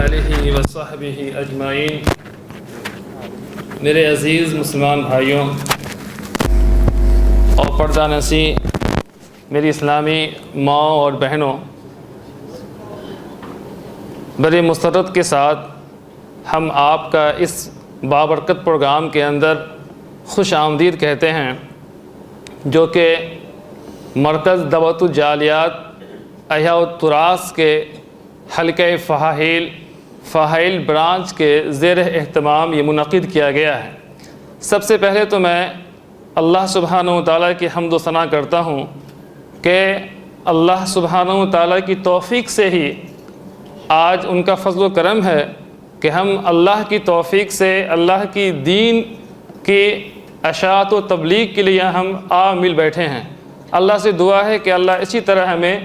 آلہ وصحبہ اجمعین۔ میرے عزیز مسلمان بھائیوں اور پردہ نشین میری اسلامی ماؤں اور بہنوں، بڑی مسرت کے ساتھ ہم آپ کا اس بابرکت پروگرام کے اندر خوش آمدید کہتے ہیں، جو کہ مرکز دعوت الجالیات احیاء التراث کے حلقہ فحائل برانچ کے زیر اہتمام یہ منعقد کیا گیا ہے۔ سب سے پہلے تو میں اللہ سبحانہ و تعالیٰ کی حمد و ثنا کرتا ہوں کہ اللہ سبحانہ و تعالیٰ کی توفیق سے ہی آج ان کا فضل و کرم ہے کہ ہم اللہ کی توفیق سے اللہ کی دین کی اشاعت و تبلیغ کے لیے ہم مل بیٹھے ہیں۔ اللہ سے دعا ہے کہ اللہ اسی طرح ہمیں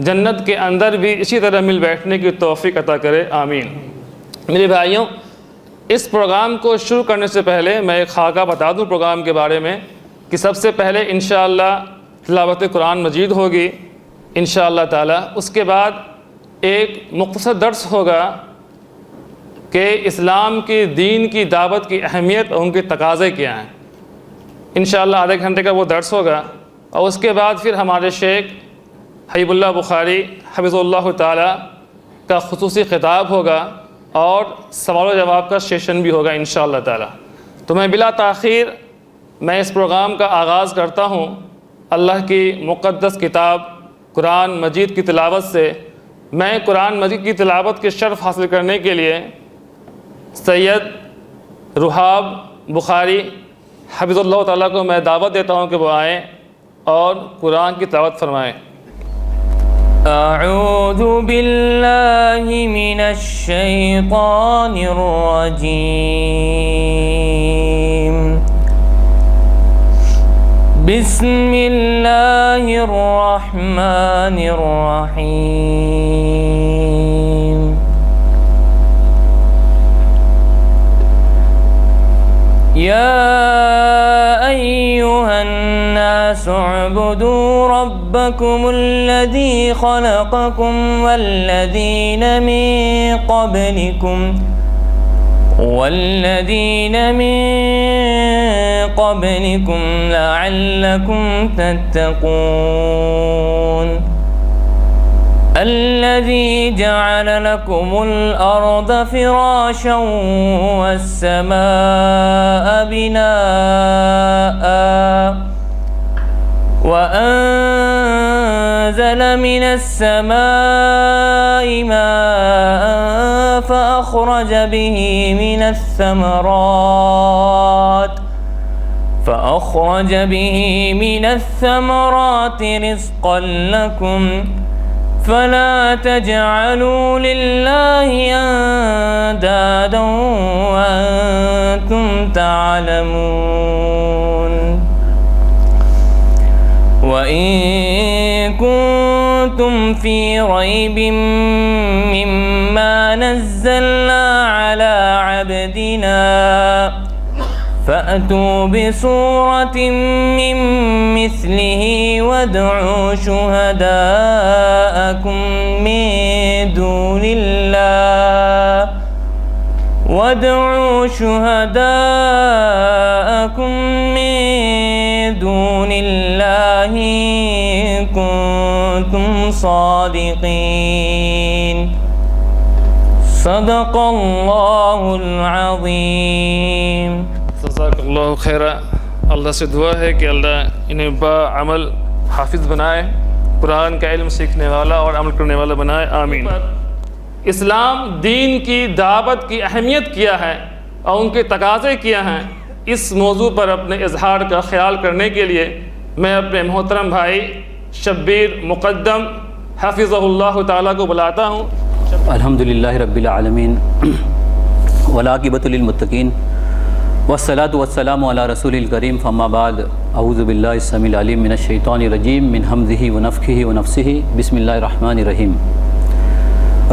جنت کے اندر بھی اسی طرح مل بیٹھنے کی توفیق عطا کرے، آمین۔ میرے بھائیوں، اس پروگرام کو شروع کرنے سے پہلے میں ایک خاکہ بتا دوں پروگرام کے بارے میں کہ سب سے پہلے انشاءاللہ تلاوت قرآن مجید ہوگی انشاءاللہ تعالی۔ اس کے بعد ایک مختصر درس ہوگا کہ اسلام کی دین کی دعوت کی اہمیت اور ان کے تقاضے کیا ہیں۔ انشاءاللہ آدھے گھنٹے کا وہ درس ہوگا، اور اس کے بعد پھر ہمارے شیخ حبیب اللہ بخاری حفظ اللہ تعالی کا خصوصی خطاب ہوگا اور سوال و جواب کا سیشن بھی ہوگا انشاءاللہ تعالی۔ تو میں بلا تاخیر میں اس پروگرام کا آغاز کرتا ہوں اللہ کی مقدس کتاب قرآن مجید کی تلاوت سے۔ میں قرآن مجید کی تلاوت کے شرف حاصل کرنے کے لیے سید رحاب بخاری حفظ اللہ تعالیٰ کو میں دعوت دیتا ہوں کہ وہ آئیں اور قرآن کی تلاوت فرمائیں۔ اعوذ باللہ من الشیطان الرجیم، بسم اللہ الرحمن الرحیم۔ یا ایہا الناس اعبدوا ربکم الذی خلقکم والذین من قبلکم لعلکم تتقون، الذي جعل لكم الأرض فراشا والسماء بناء وأنزل من السماء ماء فأخرج به من الثمرات رزقا لكم، فلا تجعلوا لله اندادا وانتم تعلمون، وان كنتم في ريب مما نزلنا على عبدنا فأتوا بسورة من مثله وادعوا شهداءكم من دون الله إن كنتم صادقين، صدق اللہ العظیم۔ جزاک اللہ خیرہ۔ اللہ سے دعا ہے کہ اللہ انہیں باعمل حافظ بنائے، قرآن کا علم سیکھنے والا اور عمل کرنے والا بنائے، آمین۔ اسلام دین کی دعوت کی اہمیت کیا ہے اور ان کے تقاضے کیا ہیں، اس موضوع پر اپنے اظہار کا خیال کرنے کے لیے میں اپنے محترم بھائی شبیر مقدم حفظہ اللہ تعالیٰ کو بلاتا ہوں۔ الحمدللہ رب العالمین والعاقبۃ للمتقین والصلاۃ والسلام علی رسول الکریم، فاما بعد، اعوذ باللہ السمیع العلیم من الشیطان الرجیم، من حمزہ ونفخہ ونفثہ، بسم اللہ الرحمن الرحیم۔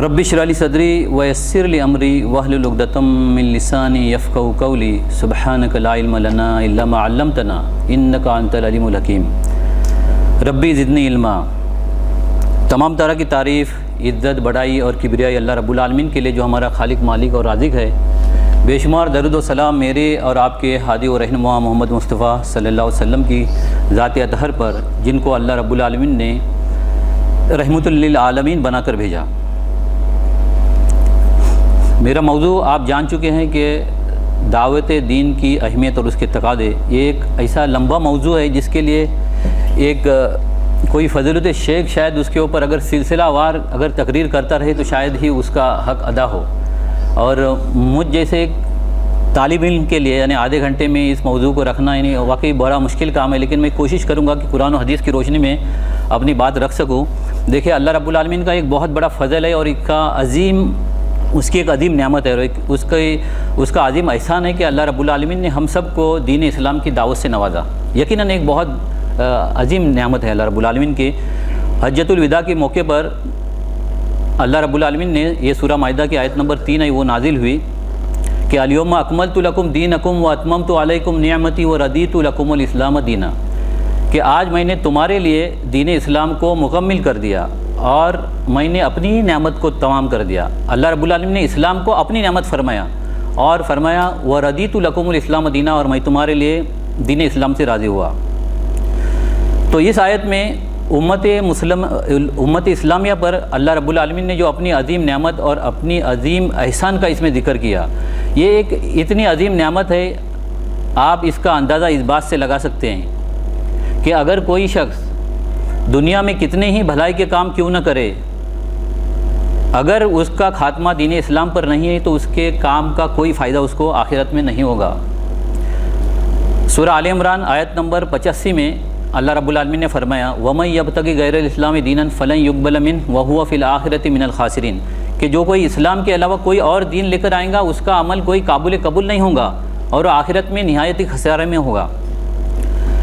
رب اشرح لی صدری ویسر لی امری واحلل عقدۃ من لسانی یفقہوا قولی، سبحانک لا علم لنا الا ما علمتنا انک انت العلیم الحکیم۔ ربی زدنی علما۔ تمام طرح کی تعریف عزت بڑائی اور کبریائی اللہ رب العالمین کے لیے جو ہمارا خالق مالک اور رازق ہے۔ بے شمار درود و سلام میرے اور آپ کے ہادی و رہنما محمد مصطفیٰ صلی اللہ علیہ وسلم کی ذات اطہر پر، جن کو اللہ رب العالمین نے رحمت للعالمین بنا کر بھیجا۔ میرا موضوع آپ جان چکے ہیں کہ دعوت دین کی اہمیت اور اس کے تقاضے۔ یہ ایک ایسا لمبا موضوع ہے جس کے لیے ایک کوئی فضیلت شیخ شاید اس کے اوپر اگر سلسلہ وار اگر تقریر کرتا رہے تو شاید ہی اس کا حق ادا ہو، اور مجھ جیسے ایک طالب علم کے لیے یعنی آدھے گھنٹے میں اس موضوع کو رکھنا یعنی واقعی بڑا مشکل کام ہے، لیکن میں کوشش کروں گا کہ قرآن و حدیث کی روشنی میں اپنی بات رکھ سکوں۔ دیکھیں، اللہ رب العالمین کا ایک بہت بڑا فضل ہے اور اس کی ایک عظیم نعمت ہے، اور اس کا عظیم احسان ہے کہ اللہ رب العالمین نے ہم سب کو دین اسلام کی دعوت سے نوازا۔ یقیناً ایک بہت عظیم نعمت ہے اللہ رب العالمین کی۔ حجۃ الوداع کے موقع پر اللہ رب العالمین نے یہ سورہ مائدہ کی آیت نمبر 3 ہے وہ نازل ہوئی کہ الیوم اکملت لکم دینکم واتممت علیکم نعمتی ورضیت لکم الاسلام دینا، کہ آج میں نے تمہارے لیے دین اسلام کو مکمل کر دیا اور میں نے اپنی نعمت کو تمام کر دیا۔ اللہ رب العالمین نے اسلام کو اپنی نعمت فرمایا اور فرمایا وَرَضِيتُ لَكُمُ الْإِسْلَامَ دِينًا، اور میں تمہارے لیے دین اسلام سے راضی ہوا۔ تو اس آیت میں امت اسلامیہ پر اللہ رب العالمین نے جو اپنی عظیم نعمت اور اپنی عظیم احسان کا اس میں ذکر کیا، یہ ایک اتنی عظیم نعمت ہے، آپ اس کا اندازہ اس بات سے لگا سکتے ہیں کہ اگر کوئی شخص دنیا میں کتنے ہی بھلائی کے کام کیوں نہ کرے، اگر اس کا خاتمہ دین اسلام پر نہیں ہے تو اس کے کام کا کوئی فائدہ اس کو آخرت میں نہیں ہوگا۔ سورہ آل عمران آیت نمبر 85 میں اللہ رب العالمین نے فرمایا وَمَن يَبْتَغِ غَيْرَ الْإِسْلَامِ دِينًا فَلَن يُقْبَلَ مِنْهُ وَهُوَ فِي الْآخِرَةِ مِنَ الْخَاسِرِينَ، کہ جو کوئی اسلام کے علاوہ کوئی اور دین لے کر آئے گا اس کا عمل کوئی قابل قبول نہیں ہوگا اور آخرت میں نہایت ہی خسارے میں ہوگا۔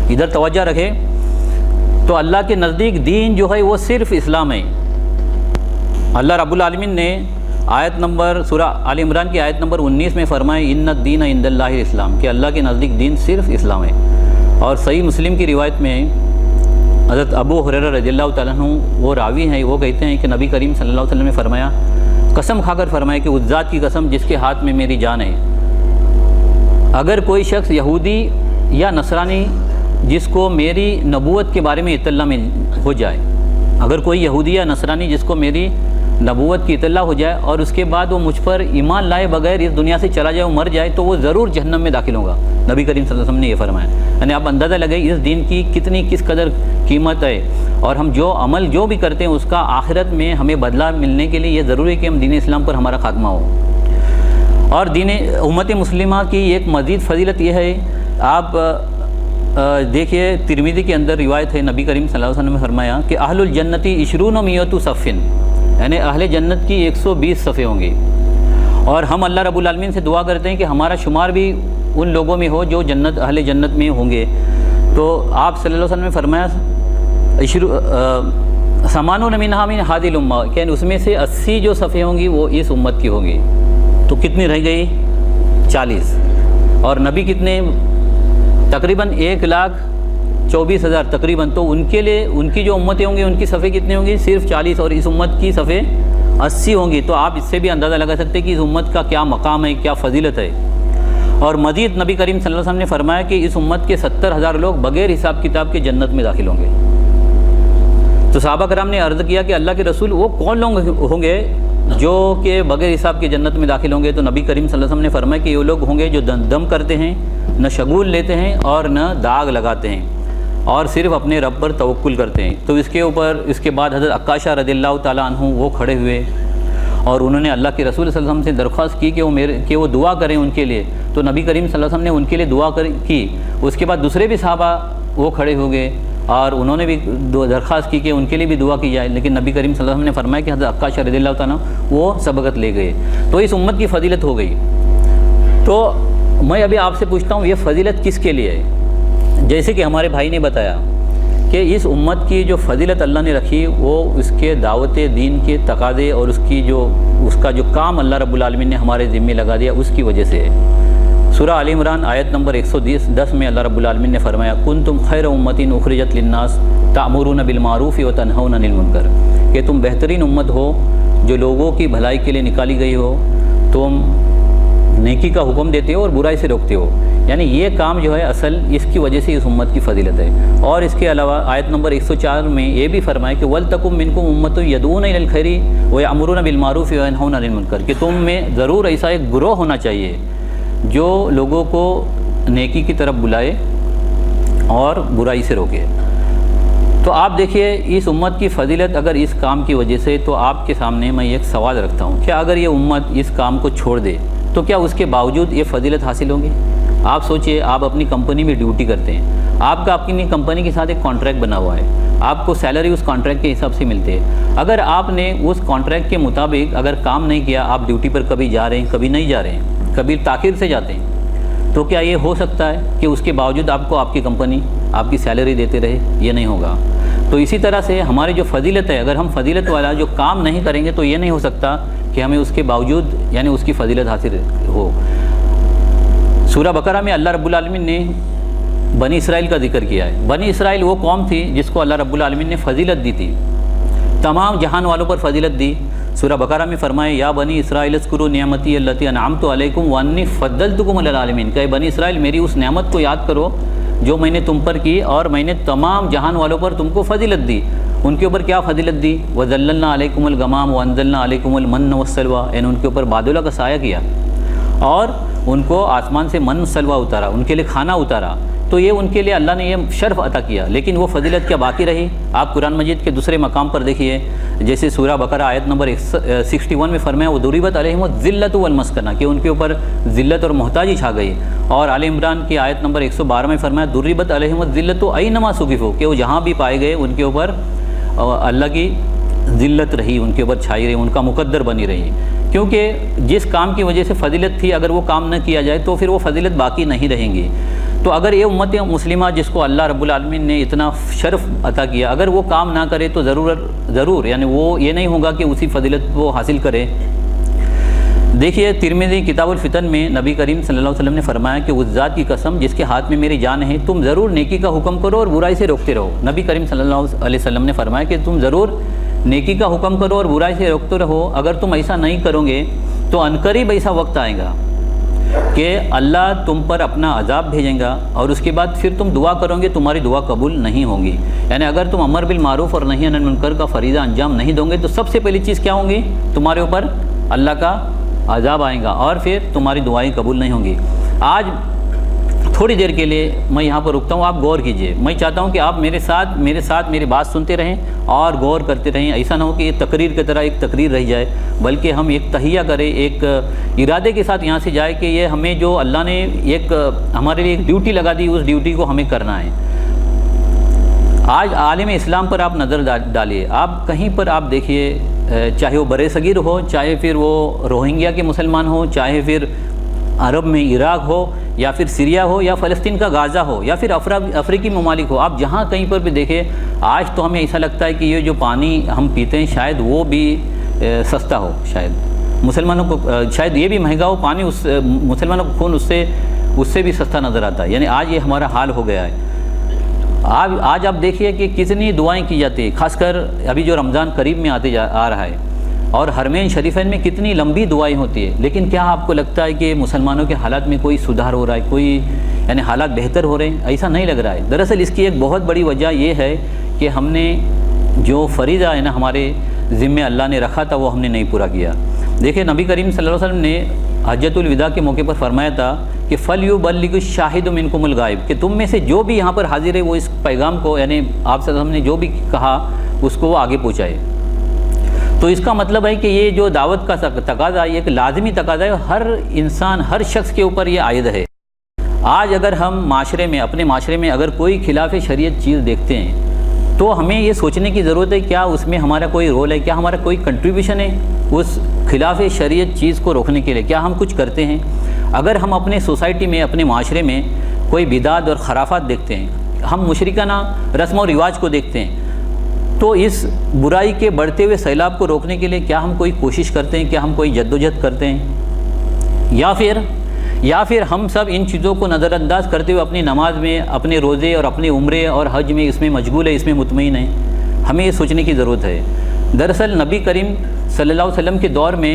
ادھر توجہ رکھے تو اللہ کے نزدیک دین جو ہے وہ صرف اسلام ہے۔ اللہ رب العالمین نے آیت نمبر سورہ آل عمران کی آیت نمبر 19 میں فرمایا ان الدین عند اللہ الاسلام، کہ اللہ کے نزدیک دین صرف اسلام ہے۔ اور صحیح مسلم کی روایت میں حضرت ابو ہریرہ رضی اللہ تعالیٰ عنہ وہ راوی ہیں، وہ کہتے ہیں کہ نبی کریم صلی اللہ علیہ وسلم نے فرمایا، قسم کھا کر فرمایا کہ اس ذات کی قسم جس کے ہاتھ میں میری جان ہے، اگر کوئی شخص یہودی یا نصرانی جس کو میری نبوت کے بارے میں اطلاع میں ہو جائے، اگر کوئی یہودی یا نصرانی جس کو میری نبوت کی اطلاع ہو جائے اور اس کے بعد وہ مجھ پر ایمان لائے بغیر اس دنیا سے چلا جائے، وہ مر جائے، تو وہ ضرور جہنم میں داخل ہوگا۔ نبی کریم صلی اللہ علیہ وسلم نے یہ فرمایا۔ یعنی آپ اندازہ لگائیں اس دین کی کس قدر قیمت ہے، اور ہم جو عمل جو بھی کرتے ہیں اس کا آخرت میں ہمیں بدلہ ملنے کے لیے یہ ضروری ہے کہ ہم دین اسلام پر ہمارا خاتمہ ہو۔ اور امت مسلمہ کی ایک مزید فضیلت یہ ہے، آپ دیکھیے ترمذی کے اندر روایت ہے، نبی کریم صلی اللہ علیہ وسلم نے فرمایا کہ اہل الجنتی 20 میۃ صف، یعنی اہل جنت کی 120 صفیں ہوں گی، اور ہم اللہ رب العالمین سے دعا کرتے ہیں کہ ہمارا شمار بھی ان لوگوں میں ہو جو اہل جنت میں ہوں گے۔ تو آپ صلی اللہ علیہ وسلم نے فرمایا 80 منہا من ہذہ الامہ، کہ اس میں سے 80 جو صفیں ہوں گی وہ اس امت کی ہوں گی، تو کتنی رہ گئی؟ 40۔ اور نبی کتنے؟ تقریباً 1,24,000 تقریباً، تو ان کے لیے ان کی جو امتیں ہوں گی ان کی صفیں کتنی ہوں گی؟ صرف 40، اور اس امت کی صفیں 80 ہوں گی۔ تو آپ اس سے بھی اندازہ لگا سکتے ہیں کہ اس امت کا کیا مقام ہے، کیا فضیلت ہے۔ اور مزید نبی کریم صلی اللہ علیہ وسلم نے فرمایا کہ اس امت کے 70,000 لوگ بغیر حساب کتاب کے جنت میں داخل ہوں گے۔ تو صحابہ کرام نے عرض کیا کہ اللہ کے رسول وہ کون لوگ ہوں گے جو کہ بغیر حساب کے جنت میں داخل ہوں گے؟ تو نبی کریم صلی اللہ علیہ وسلم نے فرمایا کہ وہ لوگ ہوں گے جو دم کرتے ہیں، نہ شگول لیتے ہیں اور نہ داغ لگاتے ہیں، اور صرف اپنے رب پر توکل کرتے ہیں۔ تو اس کے بعد حضرت عکاشہ رضی اللہ تعالیٰ عنہ وہ کھڑے ہوئے اور انہوں نے اللہ کے رسول صلی اللہ علیہ وسلم سے درخواست کی کہ وہ دعا کریں ان کے لیے۔ تو نبی کریم صلی اللہ علیہ وسلم نے ان کے لیے دعا کی۔ اس کے بعد دوسرے بھی صحابہ وہ کھڑے ہو گئے اور انہوں نے بھی درخواست کی کہ ان کے لیے بھی دعا کی جائے، لیکن نبی کریم صلی اللہ علیہ وسلم نے فرمایا کہ حضرت عکاشہ رضی اللہ تعالیٰ وہ سبقت لے گئے۔ تو اس امت کی فضیلت ہو گئی۔ تو میں ابھی آپ سے پوچھتا ہوں یہ فضیلت کس کے لیے ہے؟ جیسے کہ ہمارے بھائی نے بتایا کہ اس امت کی جو فضیلت اللہ نے رکھی وہ اس کے دعوت دین کے تقاضے اور اس کا جو کام اللہ رب العالمین نے ہمارے ذمے لگا دیا اس کی وجہ سے ہے۔ سورہ آل عمران آیت نمبر 110 میں اللہ رب العالمین نے فرمایا کنتم خیر امۃ اخرجت للناس تأمرون بالمعروف وتنہون عن المنکر، کہ تم بہترین امت ہو جو لوگوں کی بھلائی کے لیے نکالی گئی ہو، تم نیکی کا حکم دیتے ہو اور برائی سے روکتے ہو۔ یعنی یہ کام جو ہے اصل اس کی وجہ سے اس امت کی فضیلت ہے۔ اور اس کے علاوہ آیت نمبر 104 میں یہ بھی فرمایا کہ وَلْتَكُمْ مِنْكُمْ أُمَّةٌ يَدْعُونَ إِلَى الْخَيْرِ وَيَأْمُرُونَ بِالْمَعْرُوفِ وَيَنْهَوْنَ عَنِ الْمُنكَرِ، کہ تم میں ضرور ایسا ایک گروہ ہونا چاہیے جو لوگوں کو نیکی کی طرف بلائے اور برائی سے روکے۔ تو آپ دیکھیے اس امت کی فضیلت اگر اس کام کی وجہ سے، تو آپ کے سامنے میں ایک سوال رکھتا ہوں کہ اگر یہ امت اس کام کو چھوڑ دے تو کیا اس کے باوجود یہ فضیلت حاصل ہوگی؟ آپ سوچئے، آپ اپنی کمپنی میں ڈیوٹی کرتے ہیں، آپ کا اپنی کمپنی کے ساتھ ایک کانٹریکٹ بنا ہوا ہے، آپ کو سیلری اس کانٹریکٹ کے حساب سے ملتی ہے۔ اگر آپ نے اس کانٹریکٹ کے مطابق اگر کام نہیں کیا، آپ ڈیوٹی پر کبھی جا رہے ہیں، کبھی نہیں جا رہے ہیں، کبھی تاخیر سے جاتے ہیں، تو کیا یہ ہو سکتا ہے کہ اس کے باوجود آپ کو آپ کی کمپنی آپ کی سیلری دیتے رہے؟ یہ نہیں ہوگا۔ تو اسی طرح سے ہماری جو فضیلت ہے، اگر ہم فضیلت والا جو کام نہیں کریں گے تو یہ نہیں ہو سکتا کہ ہمیں اس کے باوجود یعنی اس کی فضیلت حاصل ہو۔ سورہ بقرہ میں اللہ رب العالمین نے بنی اسرائیل کا ذکر کیا ہے۔ بنی اسرائیل وہ قوم تھی جس کو اللہ رب العالمین نے فضیلت دی تھی، تمام جہان والوں پر فضیلت دی۔ سورہ بقرہ میں فرمائے یا بنی اسرائیل اذکروا نعمتی التی انعمت علیکم وانی فضلتکم علی العالمین، کہ بنی اسرائیل میری اس نعمت کو یاد کرو جو میں نے تم پر کی اور میں نے تمام جہان والوں پر تم کو فضیلت دی۔ ان کے اوپر کیا فضیلت دی؟ وَذَلَّلْنَا عَلَيْكُمُ الْغَمَامَ وَأَنزَلْنَا عَلَيْكُمُ الْمَنَّ وَالسَّلْوَىٰ، یعنی ان کے اوپر بادلہ کا سایہ کیا اور ان کو آسمان سے من سلوہ اتارا، ان کے لیے کھانا اتارا۔ تو یہ ان کے لیے اللہ نے یہ شرف عطا کیا، لیکن وہ فضیلت کیا باقی رہی؟ آپ قرآن مجید کے دوسرے مقام پر دیکھیے، جیسے سورہ بقرہ آیت نمبر 61 میں فرمایا وَضُرِبَتْ عَلَيْهِمُ الذِّلَّةُ وَالْمَسْكَنَةُ، کہ ان کے اوپر ذلت اور محتاجی چھا گئی۔ اور آل عمران کی آیت نمبر 112 میں فرمایا ضُرِبَتْ عَلَيْهِمُ الذِّلَّةُ أَيْنَمَا ثُقِفُوا، کہ وہ جہاں بھی پائے گئے ان کے اوپر اللہ کی ذلت رہی، ان کے اوپر چھائی رہی، ان کا مقدر بنی رہی۔ کیونکہ جس کام کی وجہ سے فضیلت تھی اگر وہ کام نہ کیا جائے تو پھر وہ فضیلت باقی نہیں رہیں گی۔ تو اگر یہ امت مسلمہ جس کو اللہ رب العالمین نے اتنا شرف عطا کیا، اگر وہ کام نہ کرے تو ضرور یعنی وہ یہ نہیں ہوگا کہ اسی فضیلت وہ حاصل کرے۔ دیکھیے ترمذی کتاب الفتن میں نبی کریم صلی اللہ علیہ وسلم نے فرمایا کہ اس ذات کی قسم جس کے ہاتھ میں میری جان ہے، تم ضرور نیکی کا حکم کرو اور برائی سے روکتے رہو۔ نبی کریم صلی اللہ علیہ وسلم نے فرمایا کہ تم ضرور نیکی کا حکم کرو اور برائی سے روکتے رہو۔ اگر تم ایسا نہیں کرو گے تو عنقریب ایسا وقت آئے گا کہ اللہ تم پر اپنا عذاب بھیجیں گا اور اس کے بعد پھر تم دعا کرو گے، تمہاری دعا قبول نہیں ہوگی۔ یعنی اگر تم امر بالمعروف اور نہی عن المنکر کا فریضہ انجام نہیں دو گے تو سب سے پہلی چیز کیا ہوں گی؟ تمہارے اوپر اللہ کا عذاب آئے گا اور پھر تمہاری دعائیں قبول نہیں ہوں گی۔ آج تھوڑی دیر کے لیے میں یہاں پر رکتا ہوں، آپ غور کیجئے۔ میں چاہتا ہوں کہ آپ میرے ساتھ میری بات سنتے رہیں اور غور کرتے رہیں۔ ایسا نہ ہو کہ یہ تقریر کی طرح ایک تقریر رہ جائے، بلکہ ہم ایک تہیہ کریں، ایک ارادے کے ساتھ یہاں سے جائے کہ یہ ہمیں جو اللہ نے ایک ہمارے لیے ایک ڈیوٹی لگا دی، اس ڈیوٹی کو ہمیں کرنا ہے۔ آج عالم اسلام پر آپ نظر ڈالیے، آپ کہیں پر آپ دیکھیے، چاہے وہ برِ صغیر ہو، چاہے پھر وہ روہنگیا کے مسلمان ہو، چاہے پھر عرب میں عراق ہو، یا پھر سیریا ہو، یا فلسطین کا غازہ ہو، یا پھر افریقی ممالک ہو، آپ جہاں کہیں پر بھی دیکھیں، آج تو ہمیں ایسا لگتا ہے کہ یہ جو پانی ہم پیتے ہیں شاید وہ بھی سستا ہو، شاید مسلمانوں کو شاید یہ بھی مہنگا ہو، پانی مسلمانوں کو خون اس سے بھی سستا نظر آتا ہے۔ یعنی آج یہ ہمارا حال ہو گیا ہے۔ آج آپ دیکھیے کہ کتنی دعائیں کی جاتی ہیں، خاص کر ابھی جو رمضان قریب میں آ رہا ہے، اور حرمین شریفین میں کتنی لمبی دعائیں ہوتی ہے، لیکن کیا آپ کو لگتا ہے کہ مسلمانوں کے حالات میں کوئی سدھار ہو رہا ہے، کوئی یعنی حالات بہتر ہو رہے ہیں؟ ایسا نہیں لگ رہا ہے۔ دراصل اس کی ایک بہت بڑی وجہ یہ ہے کہ ہم نے جو فریضہ ہے نا ہمارے ذمے اللہ نے رکھا تھا وہ ہم نے نہیں پورا کیا۔ دیکھیں نبی کریم صلی اللہ علیہ وسلم نے حجۃ الوداع کے موقع پر فرمایا تھا کہ فَلْيُبَلِّغِ الشَّاهِدُ مِنْكُمُ الْغَائِبَ، کہ تم میں سے جو بھی یہاں پر حاضر ہے وہ اس پیغام کو یعنی آپ سے ہم نے جو بھی کہا اس کو وہ آگے پہنچائے۔ تو اس کا مطلب ہے کہ یہ جو دعوت کا تقاضا ہے، ایک لازمی تقاضا ہے، ہر انسان ہر شخص کے اوپر یہ عائد ہے۔ آج اگر ہم معاشرے میں اپنے معاشرے میں اگر کوئی خلاف شریعت چیز دیکھتے ہیں تو ہمیں یہ سوچنے کی ضرورت ہے کیا اس میں ہمارا کوئی رول ہے، کیا ہمارا کوئی کنٹریبیوشن ہے اس خلاف شریعت چیز کو روکنے کے لیے، کیا ہم کچھ کرتے ہیں؟ اگر ہم اپنے سوسائٹی میں اپنے معاشرے میں کوئی بدعت اور خرافات دیکھتے ہیں، ہم مشرکانہ رسم و رواج کو دیکھتے ہیں، تو اس برائی کے بڑھتے ہوئے سیلاب کو روکنے کے لیے کیا ہم کوئی کوشش کرتے ہیں، کیا ہم کوئی جدوجہد کرتے ہیں؟ یا پھر یا پھر ہم سب ان چیزوں کو نظر انداز کرتے ہوئے اپنی نماز میں، اپنے روزے اور اپنے عمرے اور حج میں اس میں مشغول ہے، اس میں مطمئن ہیں؟ ہمیں یہ سوچنے کی ضرورت ہے۔ دراصل نبی کریم صلی اللہ علیہ وسلم کے دور میں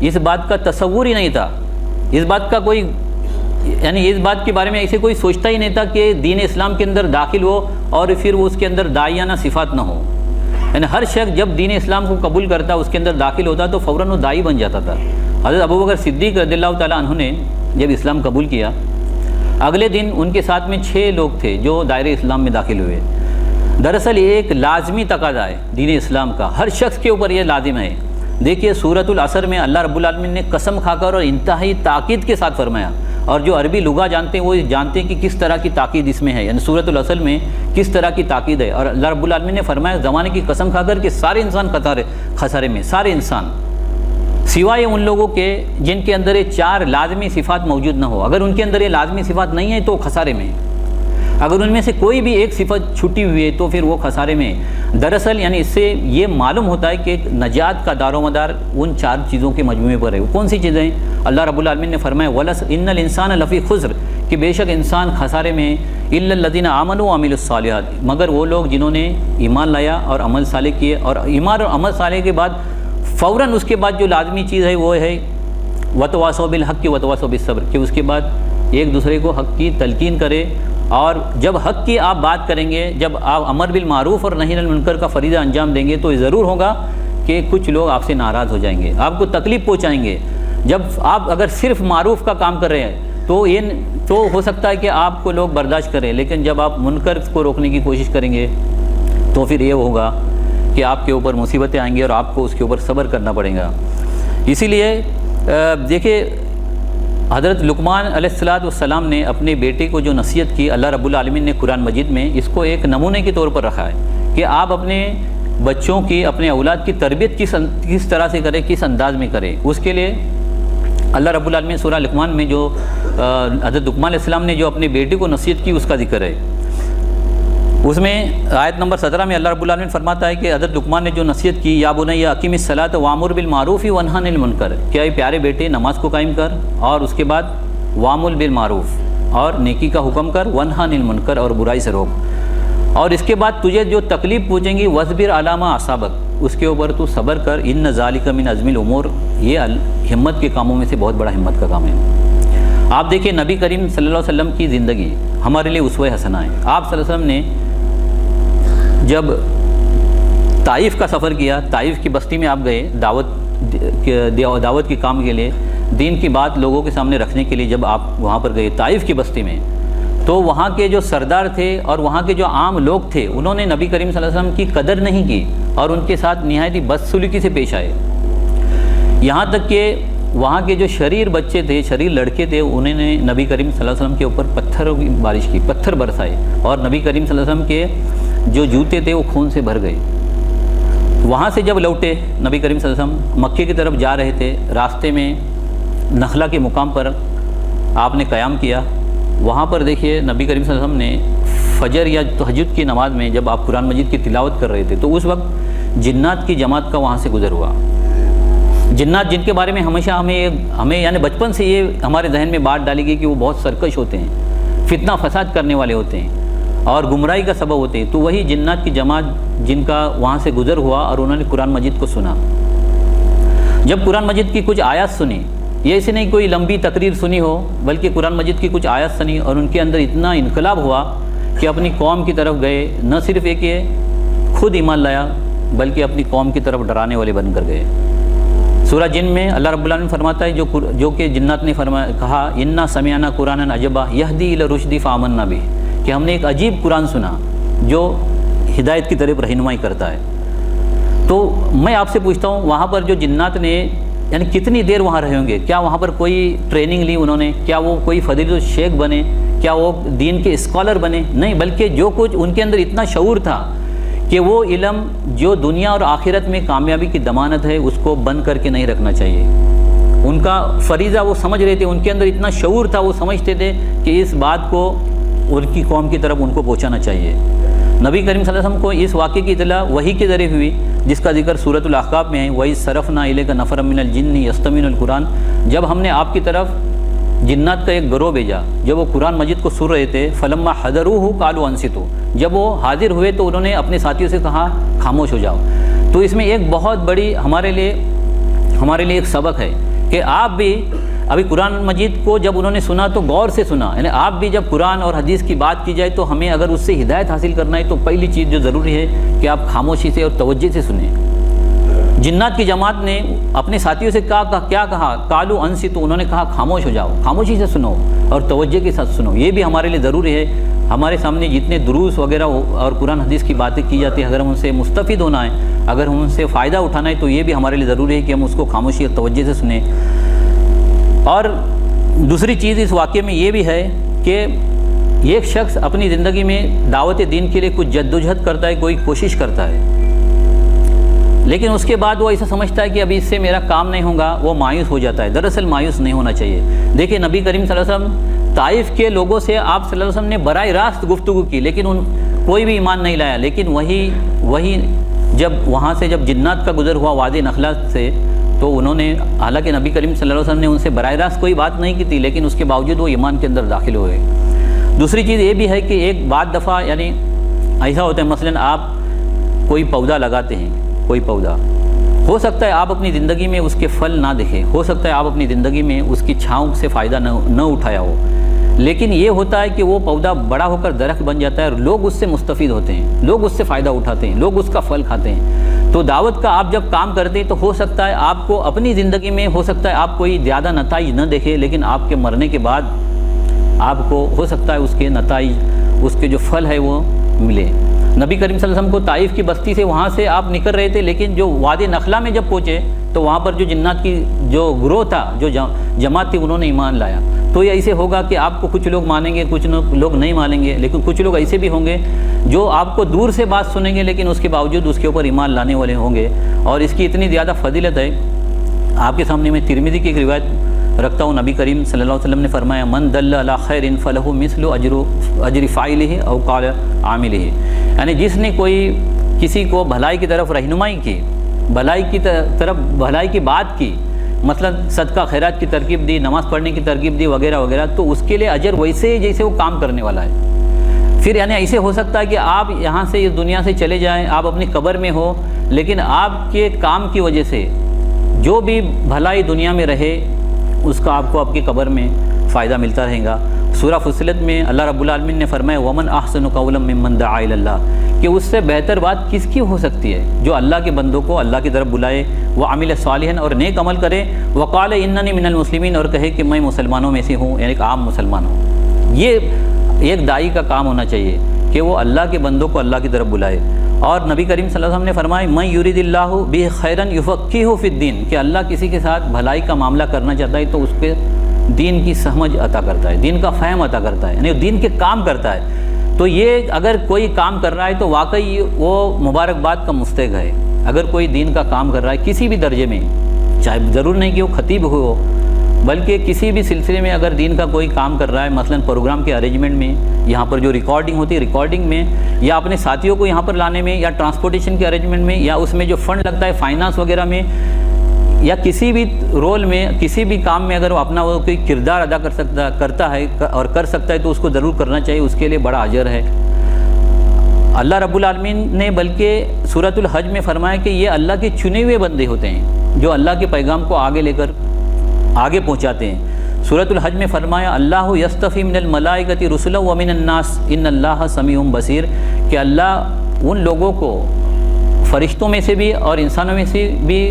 اس بات کا تصور ہی نہیں تھا، اس بات کا کوئی اس بات کے بارے میں ایسے کوئی سوچتا ہی نہیں تھا کہ دین اسلام کے اندر داخل ہو اور پھر وہ اس کے اندر داعیانہ صفات نہ ہو۔ ہر شخص جب دین اسلام کو قبول کرتا، اس کے اندر داخل ہوتا تو فوراً وہ داعی بن جاتا تھا۔ حضرت ابوبکر صدیق رضی اللہ تعالیٰ عنہ نے جب اسلام قبول کیا، اگلے دن ان کے ساتھ میں 6 لوگ تھے جو دائرہ اسلام میں داخل ہوئے۔ دراصل یہ ایک لازمی تقاضا ہے دین اسلام کا، ہر شخص کے اوپر یہ لازم ہے۔ دیکھیے سورۃ العصر میں اللہ رب العالمین نے قسم کھا کر اور انتہائی تاکید کے ساتھ فرمایا، اور جو عربی لغہ جانتے ہیں وہ جانتے ہیں کہ کس طرح کی تاکید اس میں ہے، یعنی سورۃ العصر میں کس طرح کی تاکید ہے۔ اور اللہ رب العالمین نے فرمایا زمانے کی قسم کھا کر کہ سارے انسان خسارے میں، سارے انسان سوائے ان لوگوں کے جن کے اندر یہ 4 لازمی صفات موجود نہ ہو۔ اگر ان کے اندر یہ لازمی صفات نہیں ہیں تو خسارے میں، اگر ان میں سے کوئی بھی ایک صفت چھٹی ہوئی ہے تو پھر وہ خسارے میں۔ دراصل اس سے یہ معلوم ہوتا ہے کہ نجات کا دار و مدار ان 4 چیزوں کے مجموعے پر ہے۔ وہ کون سی چیزیں ہیں؟ اللہ رب العالمین نے فرمایا وَلَسْ إِنَّ الْإِنسَانَ لَفِي خُسْرٍ، کہ بے شک انسان خسارے میں، إِلَّا الَّذِينَ آمَنُوا وَعَمِلُوا الصَّالِحَاتِ، مگر وہ لوگ جنہوں نے ایمان لایا اور عمل صالح کیے۔ اور ایمان اور عمل صالح کے بعد فوراً اس کے بعد جو لازمی چیز ہے وہ ہے وَتَوَاصَوْا بِالْحَقِّ وَتَوَاصَوْا بِالصَّبْرِ، کہ اس کے بعد ایک دوسرے کو حق کی تلقین کرے۔ اور جب حق کی آپ بات کریں گے، جب آپ امر بالمعروف اور نہی عن المنکر کا فریضہ انجام دیں گے تو یہ ضرور ہوگا کہ کچھ لوگ آپ سے ناراض ہو جائیں گے، آپ کو تکلیف پہنچائیں گے۔ جب آپ اگر صرف معروف کا کام کر رہے ہیں تو ہو سکتا ہے کہ آپ کو لوگ برداشت کریں، لیکن جب آپ منکر کو روکنے کی کوشش کریں گے تو پھر یہ ہوگا کہ آپ کے اوپر مصیبتیں آئیں گی اور آپ کو اس کے اوپر صبر کرنا پڑے گا۔ اسی لیے دیکھیں حضرت لقمان علیہ السلام نے اپنے بیٹے کو جو نصیحت کی، اللہ رب العالمین نے قرآن مجید میں اس کو ایک نمونے کے طور پر رکھا ہے کہ آپ اپنے بچوں کی، اپنے اولاد کی تربیت کس طرح سے کریں، کس انداز میں کریں۔ اس کے لیے اللہ رب العالمین سورہ لقمان میں جو حضرت لقمان علیہ السلام نے جو اپنے بیٹے کو نصیحت کی اس کا ذکر ہے۔ اس میں آیت نمبر 17 میں اللہ رب العالمین فرماتا ہے کہ حضرت لقمان نے جو نصیحت کی، یا بنی اقیم الصلاۃ وامر بالمعروف وانہی عن المنکر، کیا اے پیارے بیٹے نماز کو قائم کر اور اس کے بعد وامر بالمعروف اور نیکی کا حکم کر، وانہی عن المنکر اور برائی سے روک، اور اس کے بعد تجھے جو تکلیف پہنچیں گی وصبر علی ما اصابک، اس کے اوپر تو صبر کر، ان ذالک من عزم الامور، یہ ہمت کے کاموں میں سے بہت بڑا ہمت کا کام ہے۔ آپ دیکھیں نبی کریم صلی اللہ علیہ وسلم کی زندگی ہمارے لیے اسوہ حسنہ ہے۔ آپ صلی اللہ علیہ وسلم نے جب طائف کا سفر کیا، طائف کی بستی میں آپ گئے دعوت کے کام کے لیے، دین کی بات لوگوں کے سامنے رکھنے کے لیے، جب آپ وہاں پر گئے طائف کی بستی میں، تو وہاں کے جو سردار تھے اور وہاں کے جو عام لوگ تھے انہوں نے نبی کریم صلی اللہ علیہ وسلم کی قدر نہیں کی اور ان کے ساتھ نہایت ہی بدسلوکی سے پیش آئے، یہاں تک کہ وہاں کے جو شریر بچے تھے، شریر لڑکے تھے، انہوں نے نبی کریم صلی اللہ علیہ وسلم کے اوپر پتھروں کی بارش کی، پتھر برسائے، اور نبی کریم صلی اللہ علیہ وسلم کے جو جوتے تھے وہ خون سے بھر گئے۔ وہاں سے جب لوٹے نبی کریم صلی اللہ علیہ وسلم مکے کی طرف جا رہے تھے، راستے میں نخلا کے مقام پر آپ نے قیام کیا۔ وہاں پر دیکھیے نبی کریم صلی اللہ علیہ وسلم نے فجر یا تہجد کی نماز میں جب آپ قرآن مجید کی تلاوت کر رہے تھے تو اس وقت جنات کی جماعت کا وہاں سے گزر ہوا۔ جنات جن کے بارے میں ہمیشہ ہمیں یعنی بچپن سے یہ ہمارے ذہن میں بات ڈالی گئی کہ وہ بہت سرکش ہوتے ہیں، فتنہ فساد کرنے والے ہوتے ہیں اور گمراہی کا سبب ہوتے ہیں، تو وہی جنات کی جماعت جن کا وہاں سے گزر ہوا اور انہوں نے قرآن مجید کو سنا۔ جب قرآن مجید کی کچھ آیات سنی، یہ ایسے نہیں کوئی لمبی تقریر سنی ہو، بلکہ قرآن مجید کی کچھ آیات سنی اور ان کے اندر اتنا انقلاب ہوا کہ اپنی قوم کی طرف گئے، نہ صرف ایک یہ خود ایمان لایا بلکہ اپنی قوم کی طرف ڈرانے والے بن کر گئے۔ سورہ جن میں اللہ رب العالمین فرماتا ہے جو کہ جنات نے کہا انا سمعنا قرآنا عجبا یہدی الی الرشد فآمنا بہ، کہ ہم نے ایک عجیب قرآن سنا جو ہدایت کی طرف رہنمائی کرتا ہے۔ تو میں آپ سے پوچھتا ہوں وہاں پر جو جنات نے یعنی کتنی دیر وہاں رہے ہوں گے؟ کیا وہاں پر کوئی ٹریننگ لی انہوں نے؟ کیا وہ کوئی فضیلت الشیخ بنے؟ کیا وہ دین کے اسکالر بنے؟ نہیں، بلکہ جو کچھ ان کے اندر اتنا شعور تھا کہ وہ علم جو دنیا اور آخرت میں کامیابی کی ضمانت ہے اس کو بند کر کے نہیں رکھنا چاہیے۔ ان کا فریضہ وہ سمجھ رہے تھے، ان کے اندر اتنا شعور تھا، وہ سمجھتے تھے کہ اس بات کو ان کی قوم کی طرف ان کو پہنچانا چاہیے۔ نبی کریم صلی اللہ علیہ وسلم کو اس واقعے کی اطلاع وحی کے ذریعے ہوئی جس کا ذکر سورۃ الاحقاف میں ہے، وَإِذْ صَرَفْنَا إِلَيْكَ نَفَرًا مِّنَ الْجِنِّ يَسْتَمِعُونَ الْقُرْآنَ، جب ہم نے آپ کی طرف جنات کا ایک گروہ بھیجا، جب وہ قرآن مجید کو سن رہے تھے، فلما حضروہ قالوا انصتوا، جب وہ حاضر ہوئے تو انہوں نے اپنے ساتھیوں سے کہا خاموش ہو جاؤ۔ تو اس میں ایک بہت بڑی ہمارے لیے ایک سبق ہے کہ آپ بھی ابھی قرآن مجید کو جب انہوں نے سنا تو غور سے سنا، یعنی آپ بھی جب قرآن اور حدیث کی بات کی جائے تو ہمیں اگر اس سے ہدایت حاصل کرنا ہے تو پہلی چیز جو ضروری ہے کہ آپ خاموشی سے اور توجہ سے سنیں۔ جنات کی جماعت نے اپنے ساتھیوں سے کیا کہا؟ قالوا انصتوا، انہوں نے کہا خاموش ہو جاؤ، خاموشی سے سنو اور توجہ کے ساتھ سنو۔ یہ بھی ہمارے لیے ضروری ہے۔ ہمارے سامنے جتنے دروس وغیرہ اور قرآن حدیث کی باتیں کی جاتی ہیں، اگر ہم ان سے مستفید ہونا ہے، اگر ہم ان سے فائدہ اٹھانا ہے تو یہ بھی ہمارے لیے ضروری ہے کہ ہم اس کو خاموشی اور توجہ سے سنیں۔ اور دوسری چیز اس واقعے میں یہ بھی ہے کہ ایک شخص اپنی زندگی میں دعوت دین کے لیے کچھ جدوجہد کرتا ہے، کوئی کوشش کرتا ہے، لیکن اس کے بعد وہ ایسا سمجھتا ہے کہ ابھی اس سے میرا کام نہیں ہوگا، وہ مایوس ہو جاتا ہے۔ دراصل مایوس نہیں ہونا چاہیے۔ دیکھیں نبی کریم صلی اللہ علیہ وسلم طائف کے لوگوں سے آپ صلی اللہ علیہ وسلم نے براہ راست گفتگو کی، لیکن کوئی بھی ایمان نہیں لایا۔ لیکن وہی جب وہاں سے جب جنات کا گزر ہوا وادی نخلا سے، تو انہوں نے، حالانکہ نبی کریم صلی اللہ علیہ وسلم نے ان سے براہ راست کوئی بات نہیں کی تھی، لیکن اس کے باوجود وہ ایمان کے اندر داخل ہوئے۔ دوسری چیز یہ بھی ہے کہ ایک بعض دفعہ یعنی ایسا ہوتا ہے، مثلاً آپ کوئی پودا لگاتے ہیں، کوئی پودا ہو سکتا ہے آپ اپنی زندگی میں اس کے پھل نہ دیکھیں، ہو سکتا ہے آپ اپنی زندگی میں اس کی چھاؤں سے فائدہ نہ اٹھایا ہو، لیکن یہ ہوتا ہے کہ وہ پودا بڑا ہو کر درخت بن جاتا ہے اور لوگ اس سے مستفید ہوتے ہیں، لوگ اس سے فائدہ اٹھاتے ہیں، لوگ اس کا پھل کھاتے ہیں۔ تو دعوت کا آپ جب کام کرتے ہیں تو ہو سکتا ہے آپ کو اپنی زندگی میں ہو سکتا ہے آپ کوئی زیادہ نتائج نہ دیکھیں، لیکن آپ کے مرنے کے بعد آپ کو ہو سکتا ہے اس کے نتائج، اس کے جو پھل ہے وہ ملے۔ نبی کریم صلی اللہ علیہ وسلم کو طائف کی بستی سے وہاں سے آپ نکل رہے تھے، لیکن جو وادی نخلا میں جب پہنچے تو وہاں پر جو جنات کی جو گروہ تھا، جو جماعت تھی، انہوں نے ایمان لایا۔ تو یہ ایسے ہوگا کہ آپ کو کچھ لوگ مانیں گے، کچھ لوگ نہیں مانیں گے، لیکن کچھ لوگ ایسے بھی ہوں گے جو آپ کو دور سے بات سنیں گے لیکن اس کے باوجود اس کے اوپر ایمان لانے والے ہوں گے۔ اور اس کی اتنی زیادہ فضیلت ہے، آپ کے سامنے میں ترمذی کی ایک روایت رکھتا ہوں۔ نبی کریم صلی اللہ علیہ وسلم نے فرمایا من دل علی خیر فلہ مثل اجر فاعلہ او قال عاملہ، یعنی جس نے کوئی کسی کو بھلائی کی طرف رہنمائی کی، بھلائی کی طرف بھلائی کی بات کی، مثلا صدقہ خیرات کی ترغیب دی، نماز پڑھنے کی ترغیب دی وغیرہ وغیرہ، تو اس کے لیے اجر ویسے ہی جیسے وہ کام کرنے والا ہے۔ پھر یعنی ایسے ہو سکتا ہے کہ آپ یہاں سے اس دنیا سے چلے جائیں، آپ اپنی قبر میں ہو، لیکن آپ کے کام کی وجہ سے جو بھی بھلائی دنیا میں رہے اس کا آپ کو آپ کی قبر میں فائدہ ملتا رہے گا۔ سورہ فصلت میں اللہ رب العالمین نے فرمایا ومن احسن قولا ممن دعا الی اللہ، کہ اس سے بہتر بات کس کی ہو سکتی ہے جو اللہ کے بندوں کو اللہ کی طرف بلائے، وعمل صالحا، اور نیک عمل کرے، وقال اننی من المسلمین، اور کہے کہ میں مسلمانوں میں سے ہوں، یعنی ایک عام مسلمان ہوں۔ یہ ایک داعی کا کام ہونا چاہیے کہ وہ اللہ کے بندوں کو اللہ کی طرف بلائے۔ اور نبی کریم صلی اللہ علیہ وسلم نے فرمایا من یرید اللہ بہ خیرا یفقہہ فی الدین، کہ اللہ کسی کے ساتھ بھلائی کا معاملہ کرنا چاہتا ہے تو اس پہ دین کی سمجھ عطا کرتا ہے، دین کا فہم عطا کرتا ہے، یعنی دین کے کام کرتا ہے۔ تو یہ اگر کوئی کام کر رہا ہے تو واقعی وہ مبارکباد کا مستحق ہے۔ اگر کوئی دین کا کام کر رہا ہے کسی بھی درجے میں، چاہے ضرور نہیں کہ وہ خطیب ہو، بلکہ کسی بھی سلسلے میں اگر دین کا کوئی کام کر رہا ہے، مثلا پروگرام کے ارینجمنٹ میں، یہاں پر جو ریکارڈنگ ہوتی ہے ریکارڈنگ میں، یا اپنے ساتھیوں کو یہاں پر لانے میں، یا ٹرانسپورٹیشن کے ارینجمنٹ میں، یا اس میں جو فنڈ لگتا ہے فائنانس وغیرہ میں، یا کسی بھی رول میں، کسی بھی کام میں اگر وہ اپنا وہ کوئی کردار ادا کرتا ہے اور کر سکتا ہے تو اس کو ضرور کرنا چاہیے، اس کے لیے بڑا اجر ہے۔ اللہ رب العالمین نے بلکہ سورۃ الحج میں فرمایا کہ یہ اللہ کے چنے ہوئے بندے ہوتے ہیں جو اللہ کے پیغام کو آگے لے کر آگے پہنچاتے ہیں۔ سورۃ الحج میں فرمایا اللہ یصطفی من الملائکۃ رسلا ومن الناس ان اللہ سمیع بصیر، کہ اللہ ان لوگوں کو فرشتوں میں سے بھی اور انسانوں میں سے بھی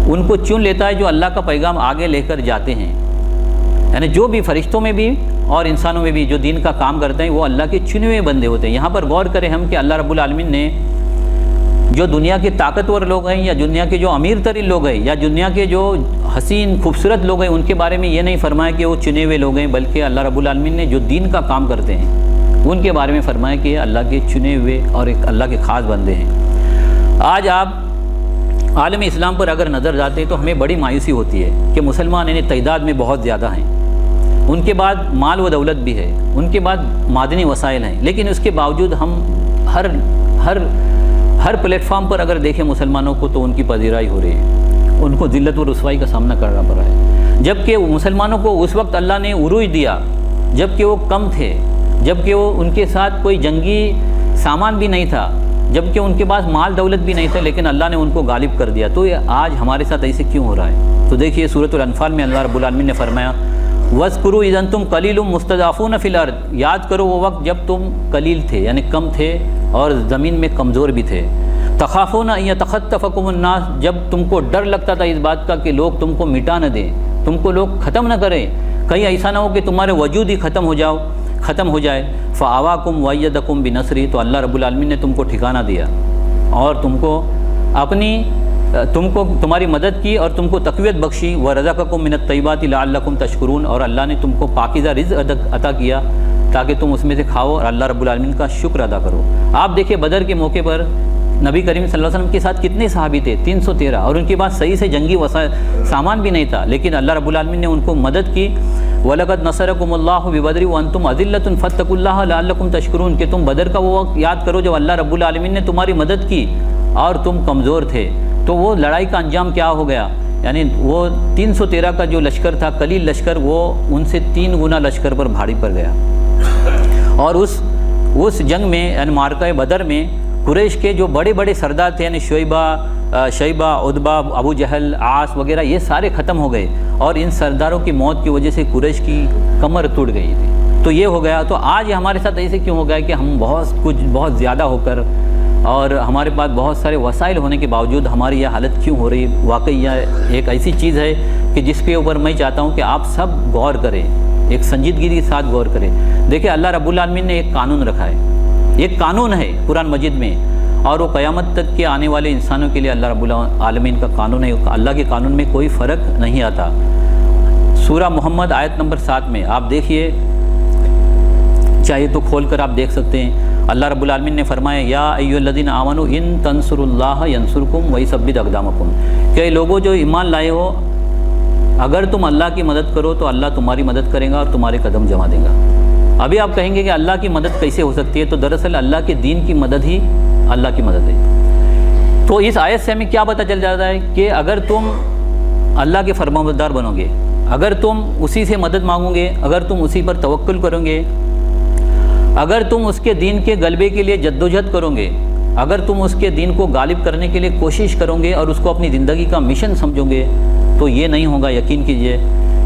ان کو چن لیتا ہے جو اللہ کا پیغام آگے لے کر جاتے ہیں، یعنی جو بھی فرشتوں میں بھی اور انسانوں میں بھی جو دین کا کام کرتے ہیں وہ اللہ کے چنے ہوئے بندے ہوتے ہیں۔ یہاں پر غور کریں ہم کہ اللہ رب العالمین نے جو دنیا کے طاقتور لوگ ہیں، یا دنیا کے جو امیر ترین لوگ ہیں، یا دنیا کے جو حسین خوبصورت لوگ ہیں، ان کے بارے میں یہ نہیں فرمایا کہ وہ چنے ہوئے لوگ ہیں، بلکہ اللہ رب العالمین نے جو دین کا کام کرتے ہیں ان کے بارے میں فرمایا کہ یہ اللہ کے چنے ہوئے اور ایک اللہ کے خاص بندے ہیں۔ آج آپ عالم اسلام پر اگر نظر جاتے ہیں تو ہمیں بڑی مایوسی ہوتی ہے کہ مسلمان انہیں تعداد میں بہت زیادہ ہیں، ان کے بعد مال و دولت بھی ہے، ان کے بعد معدنی وسائل ہیں، لیکن اس کے باوجود ہم ہر پلیٹ فارم پر اگر دیکھیں مسلمانوں کو تو ان کی پذیرائی ہو رہی ہے، ان کو ذلت و رسوائی کا سامنا کرنا پڑا ہے، جبکہ مسلمانوں کو اس وقت اللہ نے عروج دیا جبکہ وہ کم تھے، جبکہ وہ ان کے ساتھ کوئی جنگی سامان بھی نہیں تھا، جبکہ ان کے پاس مال دولت بھی نہیں تھا، لیکن اللہ نے ان کو غالب کر دیا۔ تو یہ آج ہمارے ساتھ ایسے کیوں ہو رہا ہے؟ تو دیکھیے سورۃ الانفال میں اللہ رب العالمین نے فرمایا وَاذْكُرُوا إِذْ أَنْتُمْ قَلِيلٌ مُسْتَضْعَفُونَ فِي الْأَرْضِ، یاد کرو وہ وقت جب تم قلیل تھے یعنی کم تھے اور زمین میں کمزور بھی تھے، تخافون ان یتخطفکم الناس، جب تم کو ڈر لگتا تھا اس بات کا کہ لوگ تم کو مٹا نہ دیں، تم کو لوگ ختم نہ کریں، کہیں ایسا نہ ہو کہ تمہارے وجود ہی ختم ہو جائے، فآواکم وایدکم بنصرہ، تو اللہ رب العالمین نے تم کو ٹھکانہ دیا اور تمہاری مدد کی اور تم کو تقویت بخشی، ورزقکم من الطیبات لعلکم تشکرون، اور اللہ نے تم کو پاکیزہ رزق عطا کیا تاکہ تم اس میں سے کھاؤ اور اللہ رب العالمین کا شکر ادا کرو۔ آپ دیکھیں بدر کے موقع پر نبی کریم صلی اللہ علیہ وسلم کے ساتھ کتنے صحابی تھے؟ 313، اور ان کے پاس صحیح سے جنگی سامان بھی نہیں تھا، لیکن اللہ رب العالمین نے ان کو مدد کی۔ وَلَقَدْ نَصَرَكُمُ اللَّهُ بِبَدْرٍ وَأَنْتُمْ أَذِلَّةٌ فَاتَّقُوا اللَّهَ لَعَلَّكُمْ تَشْكُرُونَ، کہ تم بدر کا وہ وقت یاد کرو جب اللہ رب العالمین نے تمہاری مدد کی اور تم کمزور تھے، تو وہ لڑائی کا انجام کیا ہو گیا؟ یعنی وہ 313 کا جو لشکر تھا، قلیل لشکر، وہ ان سے 3 گنا لشکر پر بھاری پڑ گیا۔ اور اس جنگ میں یعنی معرکہ بدر میں قریش کے جو بڑے بڑے سردار تھے، یعنی شیبہ، عتبہ، ابو جہل، عاص وغیرہ، یہ سارے ختم ہو گئے، اور ان سرداروں کی موت کی وجہ سے قریش کی کمر ٹوٹ گئی تھی۔ تو یہ ہو گیا۔ تو آج ہمارے ساتھ ایسے کیوں ہو گیا کہ ہم بہت زیادہ ہو کر اور ہمارے پاس بہت سارے وسائل ہونے کے باوجود ہماری یہ حالت کیوں ہو رہی ہے؟ واقعی یہ ایک ایسی چیز ہے کہ جس کے اوپر میں چاہتا ہوں کہ آپ سب غور کریں، ایک سنجیدگی کے ساتھ غور کریں۔ دیکھیں اللہ رب العالمین نے ایک قانون رکھا ہے، ایک قانون ہے قرآن مجید میں، اور وہ قیامت تک کے آنے والے انسانوں کے لیے اللہ رب العالمین کا قانون ہے۔ اللہ کے قانون میں کوئی فرق نہیں آتا۔ سورہ محمد آیت نمبر 7 میں آپ دیکھیے، چاہیے تو کھول کر آپ دیکھ سکتے ہیں، اللہ رب العالمین نے فرمایا یا ایھا الذین آمنوا ان تنصروا اللہ ینصرکم ویثبت اقدامکم، کہ لوگوں جو ایمان لائے ہو، اگر تم اللہ کی مدد کرو تو اللہ تمہاری مدد کرے گا اور تمہارے قدم جما دے گا۔ ابھی آپ کہیں گے کہ اللہ کی مدد کیسے ہو سکتی ہے؟ تو دراصل اللہ کے دین کی مدد ہی اللہ کی مدد ہے۔ تو اس آیت سے ہمیں کیا پتہ چل جاتا ہے کہ اگر تم اللہ کے فرمانبردار بنو گے، اگر تم اسی سے مدد مانگو گے، اگر تم اسی پر توکل کرو گے، اگر تم اس کے دین کے غلبے کے لیے جدوجہد کرو گے، اگر تم اس کے دین کو غالب کرنے کے لیے کوشش کرو گے اور اس کو اپنی زندگی کا مشن سمجھو گے، تو یہ نہیں ہوگا، یقین کیجئے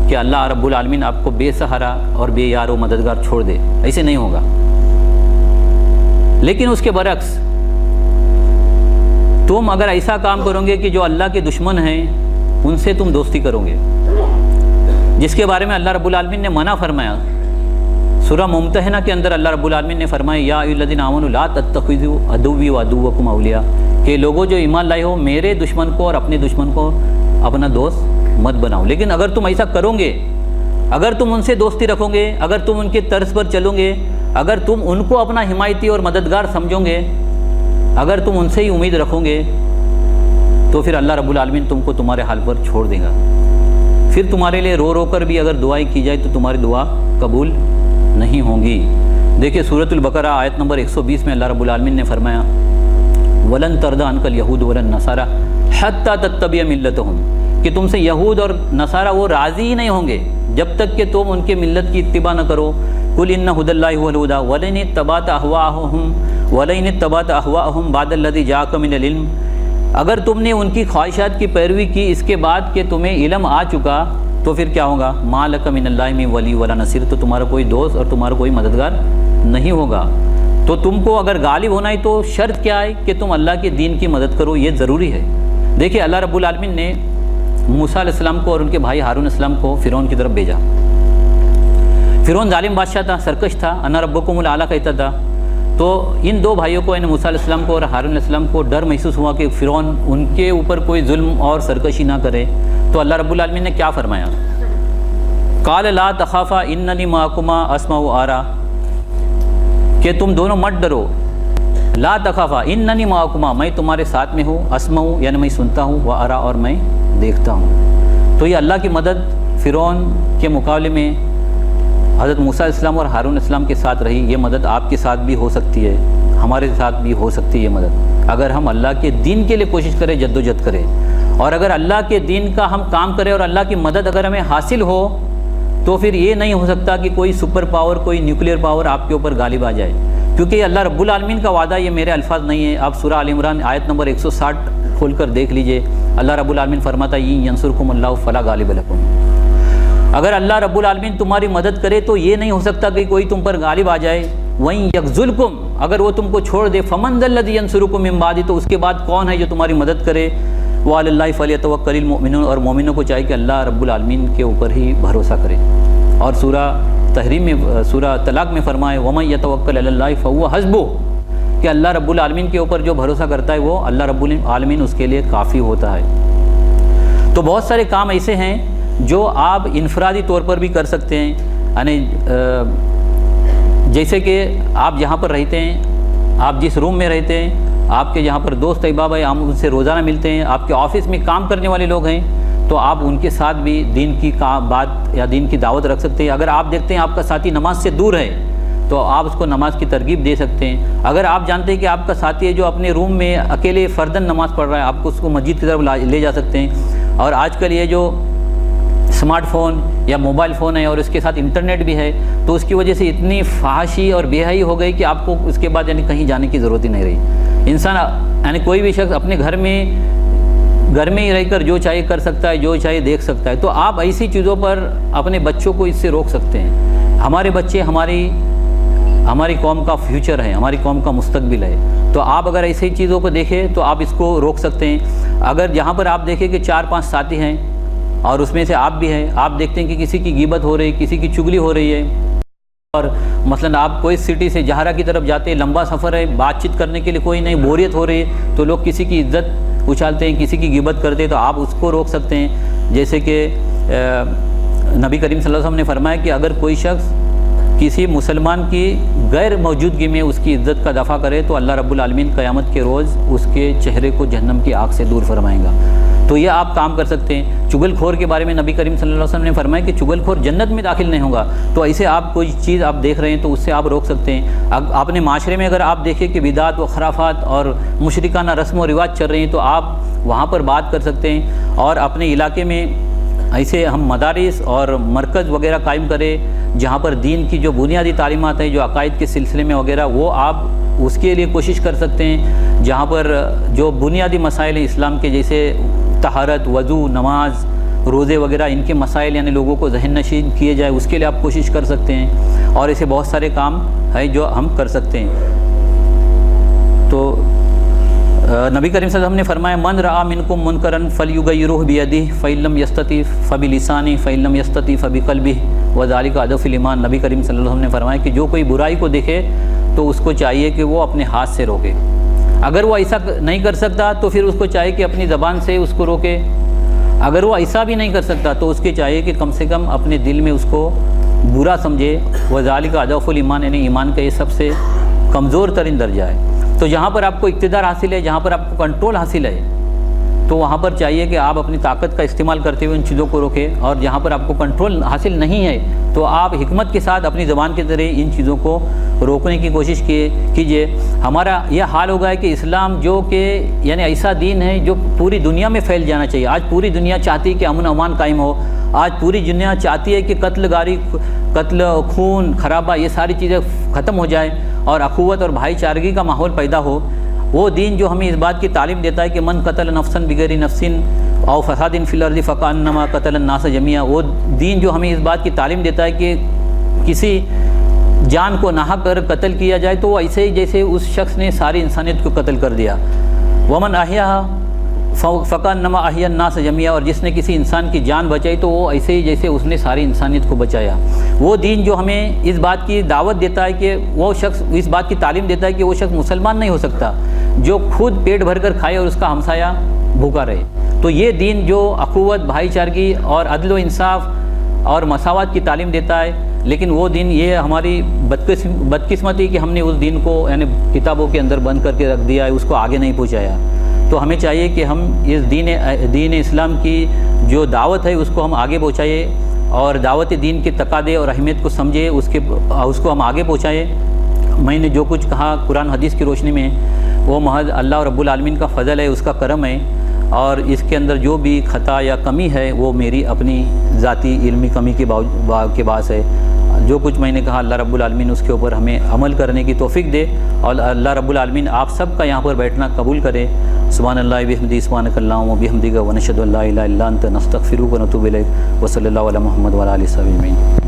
کہ اللہ رب العالمین آپ کو بے سہارا اور بے یار و مددگار چھوڑ دے، ایسے نہیں ہوگا۔ لیکن اس کے برعکس تم اگر ایسا کام کرو گے کہ جو اللہ کے دشمن ہیں ان سے تم دوستی کرو گے، جس کے بارے میں اللہ رب العالمین نے منع فرمایا۔ سورہ ممتحنہ کے اندر اللہ رب العالمین نے فرمایا یا ایھا الذین آمنوا لا تتخذوا عدوی وعدوکم اولیاء، کہ لوگوں جو ایمان لائے ہو میرے دشمن کو اور اپنے دشمن کو اپنا دوست مت بناؤ۔ لیکن اگر تم ایسا کرو گے، اگر تم ان سے دوستی رکھو گے، اگر تم ان کے طرز پر چلو گے، اگر تم ان کو اپنا حمایتی اور مددگار سمجھو گے، اگر تم ان سے ہی امید رکھو گے، تو پھر اللہ رب العالمین تم کو تمہارے حال پر چھوڑ دے گا۔ پھر تمہارے لیے رو رو کر بھی اگر دعائیں کی جائے تو تمہاری دعا قبول نہیں ہوں گی۔ دیکھیں سورۃ البقرہ آیت نمبر 120 میں اللہ رب العالمین نے فرمایا وَلَن تَرْضَىٰ عَنْكَ الْيَهُودُ وَلَا النَّصَارَىٰ حَتَّىٰ تَتَّبِعَ مِلَّتَهُمْ، کہ تم سے یہود اور نصارہ وہ راضی ہی نہیں ہوں گے جب تک کہ تم ان کے ملت کی اتباع نہ کرو۔ قُلْ إِنَّ هُدَى اللَّهِ هُوَ الْهُدَىٰ وَلَئِنِ اتَّبَعْتَ أَهْوَاءَهُمْ بَعْدَ الَّذِي جَاءَكَ مِنَ الْعِلْمِ، اگر تم نے ان کی خواہشات کی پیروی کی اس کے بعد کہ تمہیں علم آ چکا، تو پھر کیا ہوگا؟ مَا لَكَ مِنَ اللَّهِ مِن وَلِيٍّ وَلَا نَصِيرٍ، تو تمہارا کوئی دوست اور تمہارا کوئی مددگار نہیں ہوگا۔ تو تم کو اگر غالب ہونا ہے تو شرط کیا ہے کہ تم اللہ کے دین کی مدد کرو، یہ ضروری ہے۔ دیکھیں اللہ رب العالمین نے موسیٰ علیہ السلام کو اور ان کے بھائی ہارون علیہ السلام کو فرعون کی طرف بھیجا۔ فرعون ظالم بادشاہ تھا، سرکش تھا، انا ربکم الاعلیٰ کہتا تھا۔ تو ان دو بھائیوں کو یعنی موسیٰ علیہ السلام کو اور ہارون علیہ السلام کو ڈر محسوس ہوا کہ فرعون ان کے اوپر کوئی ظلم اور سرکشی نہ کرے۔ تو اللہ رب العالمین نے کیا فرمایا؟ قال لا تخافا اننی معکما اسمع و ارا، کہ تم دونوں مت ڈرو، لا تخافا اننی معکما، میں تمہارے ساتھ میں ہوں، اسمع یعنی میں سنتا ہوں، و ارا اور میں دیکھتا ہوں۔ تو یہ اللہ کی مدد فرعون کے مقابلے میں حضرت موسیٰ علیہ السلام اور ہارون علیہ السلام کے ساتھ رہی، یہ مدد آپ کے ساتھ بھی ہو سکتی ہے، ہمارے ساتھ بھی ہو سکتی ہے یہ مدد، اگر ہم اللہ کے دین کے لیے کوشش کریں، جدوجہد کریں۔ اور اگر اللہ کے دین کا ہم کام کریں اور اللہ کی مدد اگر ہمیں حاصل ہو تو پھر یہ نہیں ہو سکتا کہ کوئی سپر پاور، کوئی نیوکلیئر پاور آپ کے اوپر غالب آ جائے، کیونکہ یہ اللہ رب العالمین کا وعدہ، یہ میرے الفاظ نہیں ہیں۔ آپ سورہ آل عمران آیت نمبر 160 کھول کر دیکھ لیجئے، اللہ رب العالمین فرماتا ہے ینصرکم اللہ فلا غالب لکم، اگر اللہ رب العالمین تمہاری مدد کرے تو یہ نہیں ہو سکتا کہ کوئی تم پر غالب آ جائے۔ وَإِن يَخْذُلْكُمْ، اگر وہ تم کو چھوڑ دے، فَمَنْ ذَا الَّذِي يَنْصُرُكُم مِّن بَعْدِهِ، تو اس کے بعد کون ہے جو تمہاری مدد کرے۔ وَعَلَى اللَّهِ فَلْيَتَوَكَّلِ الْمُؤْمِنُونَ، اور مومنوں کو چاہیے کہ اللہ رب العالمین کے اوپر ہی بھروسہ کرے۔ اور سورہ تحریم میں، سورہ طلاق میں فرمائے وَمَن يَتَوَكَّلْ عَلَى اللَّهِ فَهُوَ حَسْبُهُ، کہ اللہ رب العالمین کے اوپر جو بھروسہ کرتا ہے وہ اللہ رب العالمین اس کے لیے کافی ہوتا ہے۔ تو بہت سارے کام ایسے ہیں جو آپ انفرادی طور پر بھی کر سکتے ہیں، یعنی جیسے کہ آپ جہاں پر رہتے ہیں، آپ جس روم میں رہتے ہیں، آپ کے جہاں پر دوست احباب ہیں، ہم ان سے روزانہ ملتے ہیں، آپ کے آفس میں کام کرنے والے لوگ ہیں، تو آپ ان کے ساتھ بھی دین کی بات یا دین کی دعوت رکھ سکتے ہیں۔ اگر آپ دیکھتے ہیں آپ کا ساتھی نماز سے دور ہے تو آپ اس کو نماز کی ترغیب دے سکتے ہیں۔ اگر آپ جانتے ہیں کہ آپ کا ساتھی ہے جو اپنے روم میں اکیلے فرداً نماز پڑھ رہا ہے، آپ کو اس کو مسجد کی طرف لے جا سکتے ہیں۔ اور آج کل یہ جو اسمارٹ فون یا موبائل فون ہے اور اس کے ساتھ انٹرنیٹ بھی ہے، تو اس کی وجہ سے اتنی فحاشی اور بے حیائی ہو گئی کہ آپ کو اس کے بعد یعنی کہیں جانے کی ضرورت ہی نہیں رہی۔ انسان یعنی کوئی بھی شخص اپنے گھر میں ہی رہ کر جو چاہے کر سکتا ہے، جو چاہے دیکھ سکتا ہے۔ تو آپ ایسی چیزوں پر اپنے بچوں کو اس سے روک سکتے ہیں۔ ہمارے بچے ہماری قوم کا فیوچر ہے، ہماری قوم کا مستقبل ہے، تو آپ اگر ایسی چیزوں کو دیکھیں تو آپ اس کو روک سکتے ہیں۔ اگر جہاں پر آپ دیکھیں کہ 4-5 ساتھی ہیں اور اس میں سے آپ بھی ہیں، آپ دیکھتے ہیں کہ کسی کی غیبت ہو رہی ہے، کسی کی چگلی ہو رہی ہے، اور مثلا آپ کوئی سٹی سے جہارا کی طرف جاتے ہیں، لمبا سفر ہے، بات چیت کرنے کے لیے کوئی نہیں، بوریت ہو رہی ہے، تو لوگ کسی کی عزت اچھالتے ہیں، کسی کی غیبت کرتے ہیں، تو آپ اس کو روک سکتے ہیں۔ جیسے کہ نبی کریم صلی اللہ علیہ وسلم نے فرمایا کہ اگر کوئی شخص کسی مسلمان کی غیر موجودگی میں اس کی عزت کا دفاع کرے تو اللہ رب العالمین قیامت کے روز اس کے چہرے کو جہنم کی آگ سے دور فرمائیں گا۔ تو یہ آپ کام کر سکتے ہیں۔ چغل خور کے بارے میں نبی کریم صلی اللہ علیہ وسلم نے فرمایا کہ چغل خور جنت میں داخل نہیں ہوگا۔ تو ایسے آپ کوئی چیز آپ دیکھ رہے ہیں تو اس سے آپ روک سکتے ہیں۔ اپنے معاشرے میں اگر آپ دیکھیں کہ بدعت و خرافات اور مشرکانہ رسم و رواج چل رہے ہیں تو آپ وہاں پر بات کر سکتے ہیں، اور اپنے علاقے میں ایسے ہم مدارس اور مرکز وغیرہ قائم کریں جہاں پر دین کی جو بنیادی تعلیمات ہیں، جو عقائد کے سلسلے میں وغیرہ، وہ آپ اس کے لیے کوشش کر سکتے ہیں۔ جہاں پر جو بنیادی مسائل ہیں اسلام کے، جیسے طہارت، وضو، نماز، روزے وغیرہ، ان کے مسائل یعنی لوگوں کو ذہن نشین کیے جائے، اس کے لیے آپ کوشش کر سکتے ہیں۔ اور ایسے بہت سارے کام ہیں جو ہم کر سکتے ہیں۔ تو نبی کریم صلی اللہ علیہ وسلم نے فرمایا من رأى منکم منکرا فلیغیرہ بیدہ فإن لم یستطع فبلسانہ فإن لم یستطع فبقلبہ وذلک اضعف الایمان۔ نبی کریم صلی اللہ علیہ وسلم نے فرمایا کہ جو کوئی برائی کو دیکھے تو اس کو چاہیے کہ وہ اپنے ہاتھ سے روکے، اگر وہ ایسا نہیں کر سکتا تو پھر اس کو چاہیے کہ اپنی زبان سے اس کو روکے، اگر وہ ایسا بھی نہیں کر سکتا تو اس کے چاہیے کہ کم سے کم اپنے دل میں اس کو برا سمجھے۔ وذالک اضعف الایمان، یعنی ایمان کا یہ سب سے کمزور ترین درجہ ہے۔ تو جہاں پر آپ کو اقتدار حاصل ہے، جہاں پر آپ کو کنٹرول حاصل ہے، تو وہاں پر چاہیے کہ آپ اپنی طاقت کا استعمال کرتے ہوئے ان چیزوں کو روکیں، اور جہاں پر آپ کو کنٹرول حاصل نہیں ہے تو آپ حکمت کے ساتھ اپنی زبان کے ذریعے ان چیزوں کو روکنے کی کوشش کیجیے۔ ہمارا یہ حال ہو گیا ہے کہ اسلام جو کہ یعنی ایسا دین ہے جو پوری دنیا میں پھیل جانا چاہیے۔ آج پوری دنیا چاہتی ہے کہ امن و امان قائم ہو، آج پوری دنیا چاہتی ہے کہ قتل، خون خرابہ، یہ ساری چیزیں ختم ہو جائے اور اخوت اور بھائی چارگی کا ماحول پیدا ہو۔ وہ دین جو ہمیں اس بات کی تعلیم دیتا ہے کہ من قتل نفسا بغیر نفس او فساد فی الارض فکانما قتل الناس جميعا، وہ دین جو ہمیں اس بات کی تعلیم دیتا ہے کہ کسی جان کو ناحق کر قتل کیا جائے تو وہ ایسے ہی جیسے اس شخص نے ساری انسانیت کو قتل کر دیا۔ ومن احیاها فکانما احیا الناس جميعا، اور جس نے کسی انسان کی جان بچائی تو وہ ایسے ہی جیسے اس نے ساری انسانیت کو بچایا۔ وہ دین جو ہمیں اس بات کی دعوت دیتا ہے کہ وہ شخص، اس بات کی تعلیم دیتا ہے کہ وہ شخص مسلمان نہیں ہو سکتا جو خود پیٹ بھر کر کھائے اور اس کا ہمسایہ بھوکا رہے۔ تو یہ دین جو اخوت، بھائی چارگی اور عدل و انصاف اور مساوات کی تعلیم دیتا ہے، لیکن وہ دین، یہ ہماری بدقسمتی کہ ہم نے اس دین کو یعنی کتابوں کے اندر بند کر کے رکھ دیا ہے، اس کو آگے نہیں پہنچایا۔ تو ہمیں چاہیے کہ ہم اس دین اسلام کی جو دعوت ہے اس کو ہم آگے پہنچائیں، اور دعوت دین کے تقاضے اور اہمیت کو سمجھے، اس کو ہم آگے پہنچائیں۔ میں نے جو کچھ کہا قرآن حدیث کی روشنی میں وہ محض اللہ رب العالمین کا فضل ہے، اس کا کرم ہے، اور اس کے اندر جو بھی خطا یا کمی ہے وہ میری اپنی ذاتی علمی کمی کے باعث ہے۔ جو کچھ میں نے کہا اللہ رب العالمین اس کے اوپر ہمیں عمل کرنے کی توفیق دے، اور اللہ رب العالمین آپ سب کا یہاں پر بیٹھنا قبول کرے۔ سبحان اللہ بحمدہ، سبحانک اللہم وبحمدک، ونشہد ان لا الہ الا انت، نستغفرک ونتوب الیک، وصلی اللہ علی محمد وعلی آلہ وصحبہ اجمعین۔